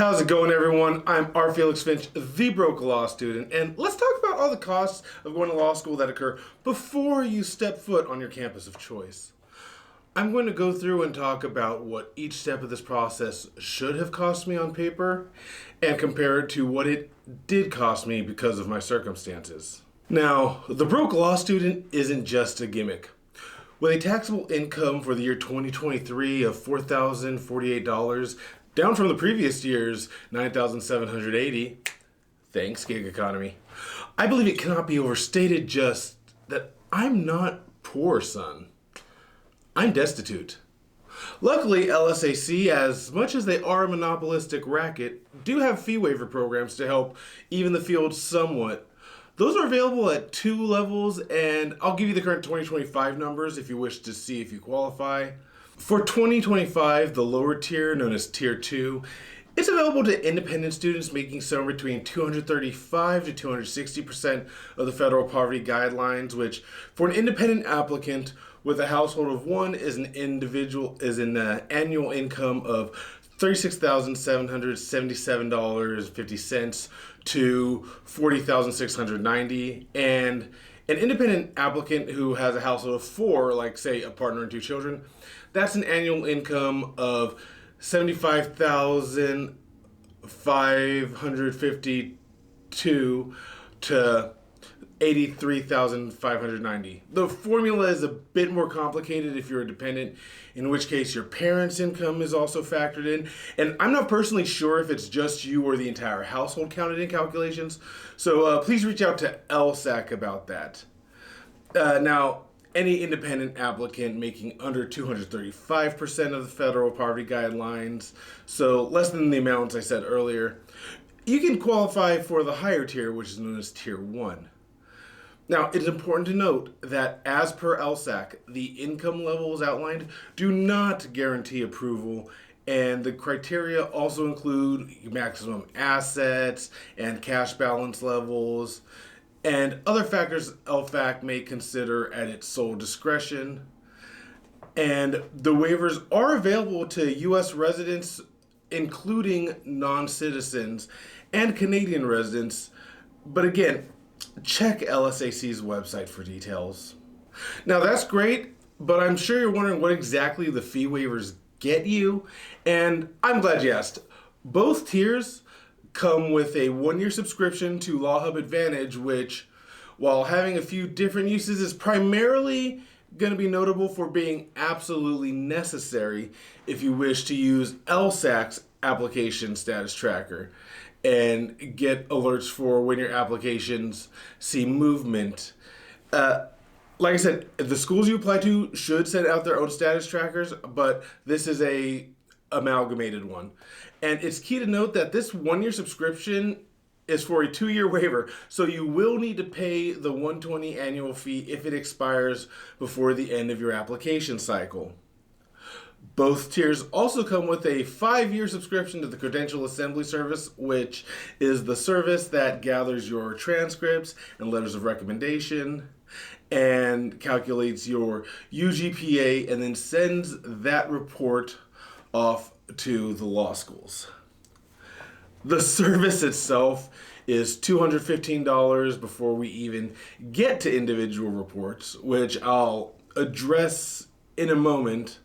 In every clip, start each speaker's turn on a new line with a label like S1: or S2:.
S1: How's it going, everyone? I'm R. Felix Finch, the broke law student, and let's talk about all the costs of going to law school that occur before you step foot on your campus of choice. I'm going to go through and talk about what each step of this process should have cost me on paper and compare it to what it did cost me because of my circumstances. Now, the broke law student isn't just a gimmick. With a taxable income for the year 2023 of $4,048, down from the previous year's $9,780, thanks gig economy, I believe it cannot be overstated just that I'm not poor, son. I'm destitute. Luckily, LSAC, as much as they are a monopolistic racket, do have fee waiver programs to help even the field somewhat. Those are available at 2 levels, and I'll give you the current 2025 numbers if you wish to see if you qualify. For 2025, the lower tier, known as Tier 2, it's available to independent students making somewhere between 235 to 260% of the federal poverty guidelines, which for an independent applicant with a household of one is an annual income of $36,777.50 to $40,690, and an independent applicant who has a household of 4, like say a partner and 2 children, that's an annual income of $75,552 to $83,590. The formula is a bit more complicated if you're a dependent, in which case your parents' income is also factored in. And I'm not personally sure if it's just you or the entire household counted in calculations, so please reach out to LSAC about that. Now, any independent applicant making under 235% of the federal poverty guidelines, so less than the amounts I said earlier, you can qualify for the higher tier, which is known as Tier 1. Now, it is important to note that as per LSAC, the income levels outlined do not guarantee approval, and the criteria also include maximum assets and cash balance levels, and other factors LFAC may consider at its sole discretion. And the waivers are available to U.S. residents, including non-citizens and Canadian residents. But again, check LSAC's website for details. Now that's great, but I'm sure you're wondering what exactly the fee waivers get you, and I'm glad you asked. Both tiers come with a 1-year subscription to LawHub Advantage, which, while having a few different uses, is primarily going to be notable for being absolutely necessary if you wish to use LSAC's application status tracker and get alerts for when your applications see movement. Like I said, the schools you apply to should send out their own status trackers, but this is a amalgamated one. And it's key to note that this 1-year subscription is for a 2-year waiver, so you will need to pay the $120 annual fee if it expires before the end of your application cycle. Both tiers also come with a 5-year subscription to the Credential Assembly Service, which is the service that gathers your transcripts and letters of recommendation and calculates your UGPA and then sends that report off to the law schools. The service itself is $215 before we even get to individual reports, which I'll address in a moment.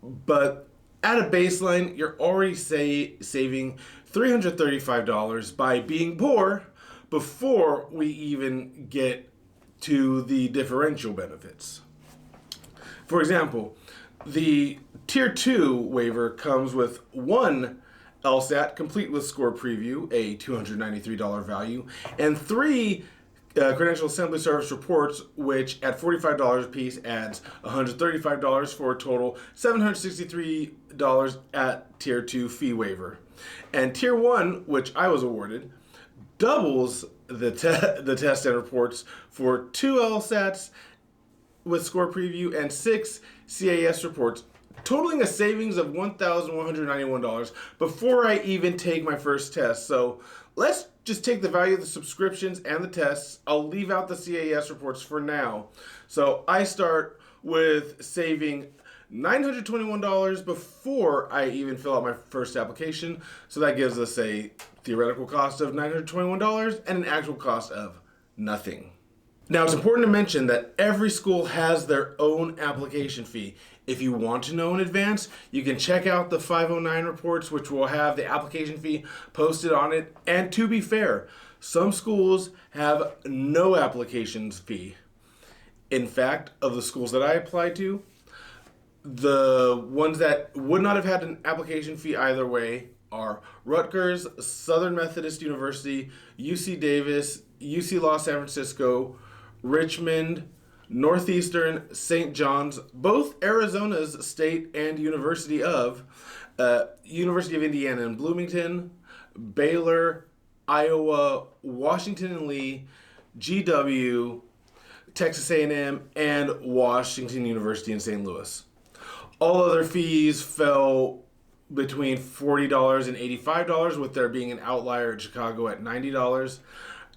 S1: But at a baseline, you're already saving $335 by being poor before we even get to the differential benefits. For example, the Tier 2 waiver comes with 1 LSAT, complete with score preview, a $293 value, and 3 Credential Assembly Service reports, which at $45 a piece adds $135 for a total $763 at Tier 2 fee waiver. And Tier 1, which I was awarded, doubles the test and reports for 2 LSATs with score preview and 6 CAS reports, totaling a savings of $1,191 before I even take my first test. So let's just take the value of the subscriptions and the tests. I'll leave out the CAS reports for now. So I start with saving $921 before I even fill out my first application. So that gives us a theoretical cost of $921 and an actual cost of nothing. Now, it's important to mention that every school has their own application fee. If you want to know in advance, you can check out the 509 reports, which will have the application fee posted on it. And to be fair, some schools have no applications fee. In fact, of the schools that I applied to, the ones that would not have had an application fee either way are Rutgers, Southern Methodist University, UC Davis, UC Los San Francisco, Richmond, Northeastern, St. John's, both Arizona's state and University of Indiana in Bloomington, Baylor, Iowa, Washington and Lee, GW, Texas A&M, and Washington University in St. Louis. All other fees fell between $40 and $85, with there being an outlier in Chicago at $90.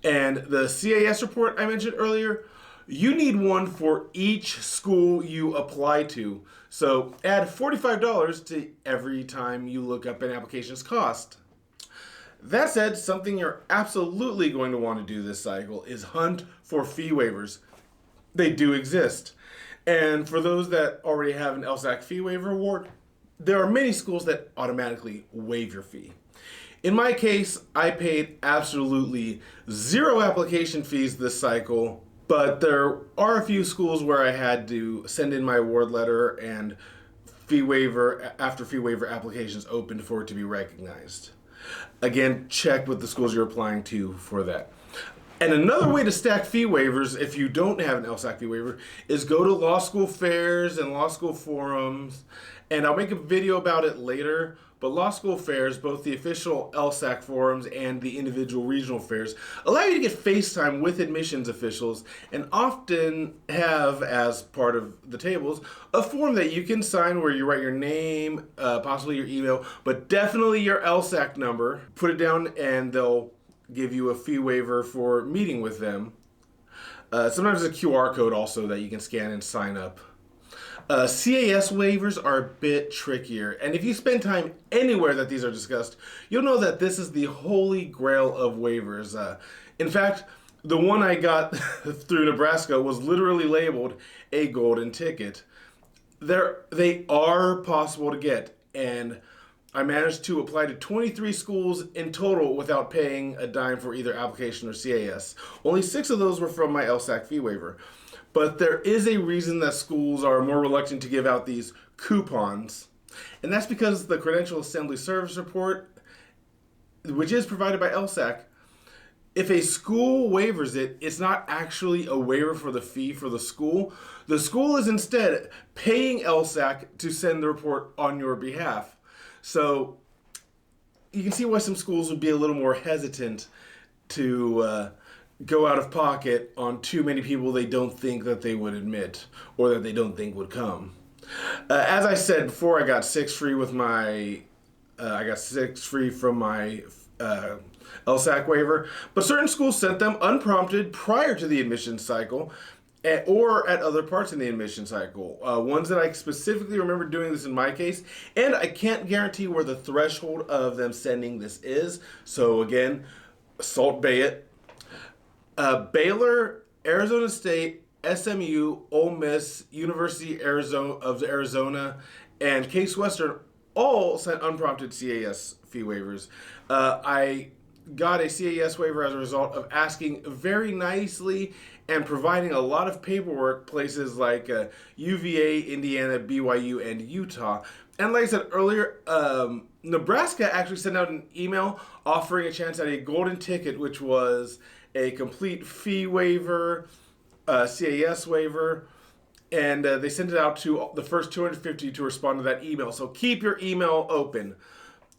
S1: And the CAS report I mentioned earlier, you need one for each school you apply to. So add $45 to every time you look up an application's cost. That said, something you're absolutely going to want to do this cycle is hunt for fee waivers. They do exist. And for those that already have an LSAC fee waiver award, there are many schools that automatically waive your fee. In my case, I paid absolutely zero application fees this cycle, but there are a few schools where I had to send in my award letter and fee waiver after fee waiver applications opened for it to be recognized. Again, check with the schools you're applying to for that. And another way to stack fee waivers, if you don't have an LSAC fee waiver, is go to law school fairs and law school forums. And I'll make a video about it later. But law school fairs, both the official LSAC forums and the individual regional fairs, allow you to get FaceTime with admissions officials and often have, as part of the tables, a form that you can sign where you write your name, possibly your email, but definitely your LSAC number. Put it down and they'll give you a fee waiver for meeting with them. Sometimes a QR code also that you can scan and sign up. CAS waivers are a bit trickier, and if you spend time anywhere that these are discussed, you'll know that this is the holy grail of waivers. In fact, the one I got through Nebraska was literally labeled a golden ticket. They are possible to get, and I managed to apply to 23 schools in total without paying a dime for either application or CAS. Only 6 of those were from my LSAC fee waiver. But there is a reason that schools are more reluctant to give out these coupons, and that's because the Credential Assembly Service Report, which is provided by LSAC, if a school waivers it, it's not actually a waiver for the fee for the school. The school is instead paying LSAC to send the report on your behalf. So you can see why some schools would be a little more hesitant to go out of pocket on too many people they don't think that they would admit or that they don't think would come. As I said before, I got 6 free with my from my LSAC waiver, but certain schools sent them unprompted prior to the admission cycle or at other parts in the admission cycle. Ones that I specifically remember doing this in my case, and I can't guarantee where the threshold of them sending this is. So again, Salt Bay it. Baylor, Arizona State, SMU, Ole Miss, University of Arizona, and Case Western all sent unprompted CAS fee waivers. I got a CAS waiver as a result of asking very nicely and providing a lot of paperwork places like UVA, Indiana, BYU, and Utah. And like I said earlier, Nebraska actually sent out an email offering a chance at a golden ticket, which was a complete fee waiver, CAS waiver, and they sent it out to the first 250 to respond to that email. So keep your email open.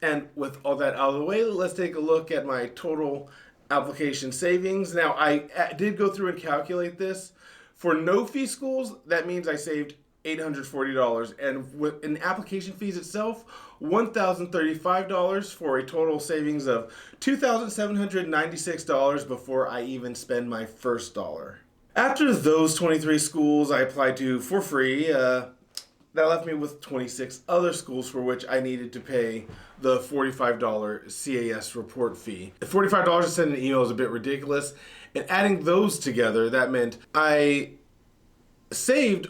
S1: And with all that out of the way, let's take a look at my total application savings. Now, I did go through and calculate this. For no-fee schools, that means I saved $840. And with in application fees itself, $1,035 for a total savings of $2,796 before I even spend my first dollar. After those 23 schools I applied to for free, that left me with 26 other schools for which I needed to pay the $45 CAS report fee. $45 to send an email is a bit ridiculous, and adding those together, that meant I saved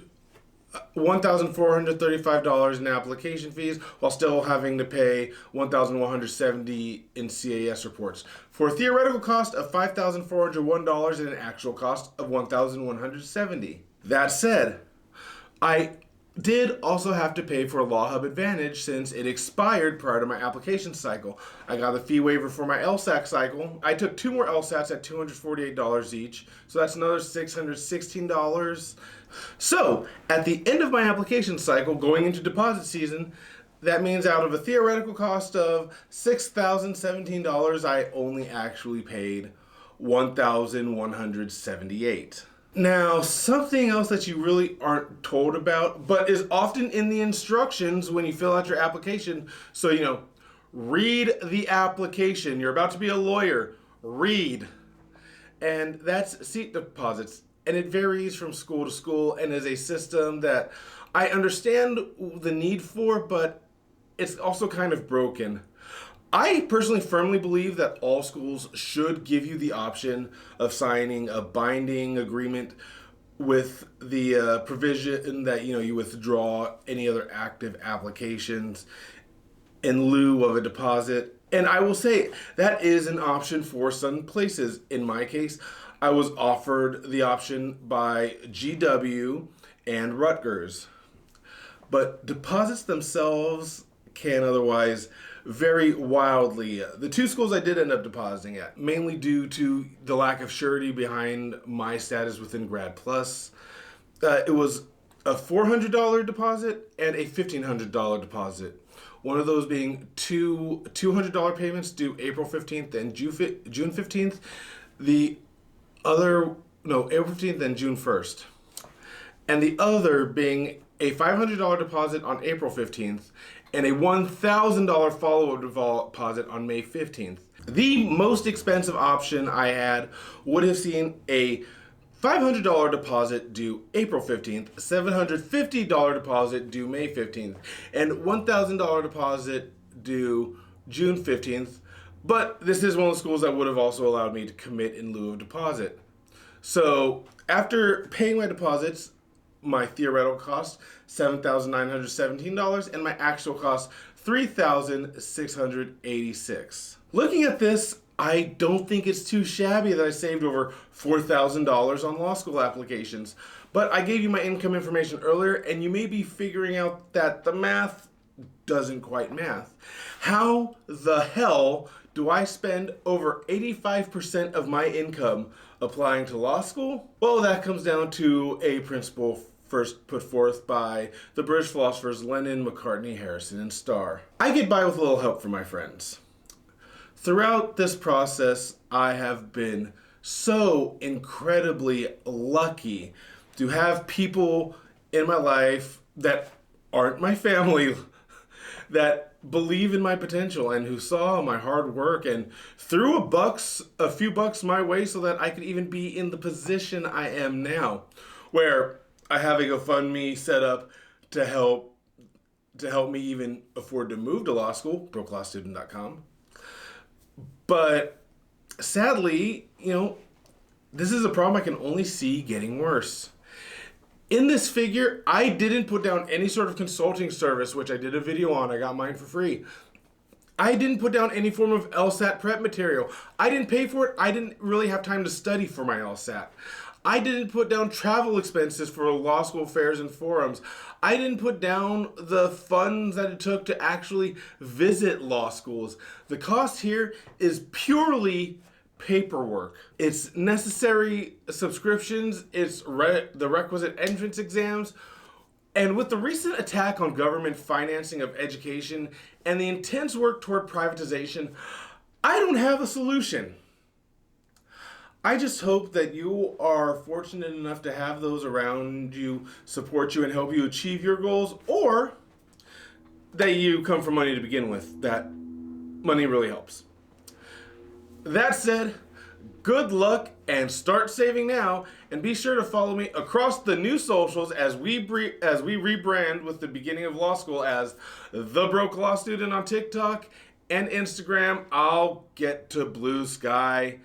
S1: $1,435 in application fees while still having to pay $1,170 in CAS reports for a theoretical cost of $5,401 and an actual cost of $1,170. That said, I did also have to pay for a Law Hub Advantage since it expired prior to my application cycle. I got a fee waiver for my LSAC cycle. I took 2 more LSATs at $248 each, so that's another $616. So, at the end of my application cycle, going into deposit season, that means out of a theoretical cost of $6,017, I only actually paid $1,178. Now, something else that you really aren't told about, but is often in the instructions when you fill out your application, so, read the application. You're about to be a lawyer. Read. And that's seat deposits. And it varies from school to school and is a system that I understand the need for, but it's also kind of broken. I personally firmly believe that all schools should give you the option of signing a binding agreement with the provision that you withdraw any other active applications in lieu of a deposit. And I will say that is an option for some places. In my case, I was offered the option by GW and Rutgers. But deposits themselves can otherwise vary wildly. The 2 schools I did end up depositing at, mainly due to the lack of surety behind my status within Grad Plus. It was a $400 deposit and a $1,500 deposit. One of those being 2 $200 payments due April 15th and June 15th. April 15th and June 1st. And the other being a $500 deposit on April 15th and a $1,000 follow-up deposit on May 15th. The most expensive option I had would have seen a $500 deposit due April 15th, $750 deposit due May 15th, and $1,000 deposit due June 15th. But this is one of the schools that would have also allowed me to commit in lieu of deposit. So after paying my deposits, my theoretical cost, $7,917, and my actual cost, $3,686. Looking at this, I don't think it's too shabby that I saved over $4,000 on law school applications. But I gave you my income information earlier, and you may be figuring out that the math doesn't quite math. How the hell do I spend over 85% of my income applying to law school? Well, that comes down to a principle first put forth by the British philosophers Lennon, McCartney, Harrison, and Starr. I get by with a little help from my friends. Throughout this process, I have been so incredibly lucky to have people in my life that aren't my family that believe in my potential and who saw my hard work and threw a few bucks my way so that I could even be in the position I am now, where I have a GoFundMe set up to help me even afford to move to law school, brooklawstudent.com. But sadly, this is a problem I can only see getting worse. In this figure, I didn't put down any sort of consulting service, which I did a video on. I got mine for free. I didn't put down any form of LSAT prep material. I didn't pay for it. I didn't really have time to study for my LSAT. I didn't put down travel expenses for law school fairs and forums. I didn't put down the funds that it took to actually visit law schools. The cost here is purely paperwork. It's necessary subscriptions, it's the requisite entrance exams, and with the recent attack on government financing of education and the intense work toward privatization, I don't have a solution. I just hope that you are fortunate enough to have those around you support you and help you achieve your goals, or that you come from money to begin with. That money really helps. That said, Good luck and start saving now, and be sure to follow me across the new socials as we rebrand with the beginning of law school as The Broke Law Student on TikTok and Instagram. I'll get to blue sky.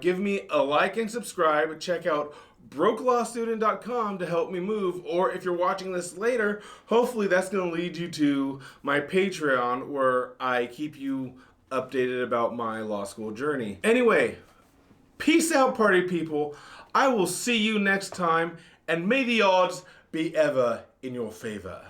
S1: Give me a like and subscribe. Check out brokelawstudent.com to help me move, or if you're watching this later, hopefully that's going to lead you to my Patreon where I keep you updated about my law school journey. Anyway, peace out, party people. I will see you next time, and may the odds be ever in your favor.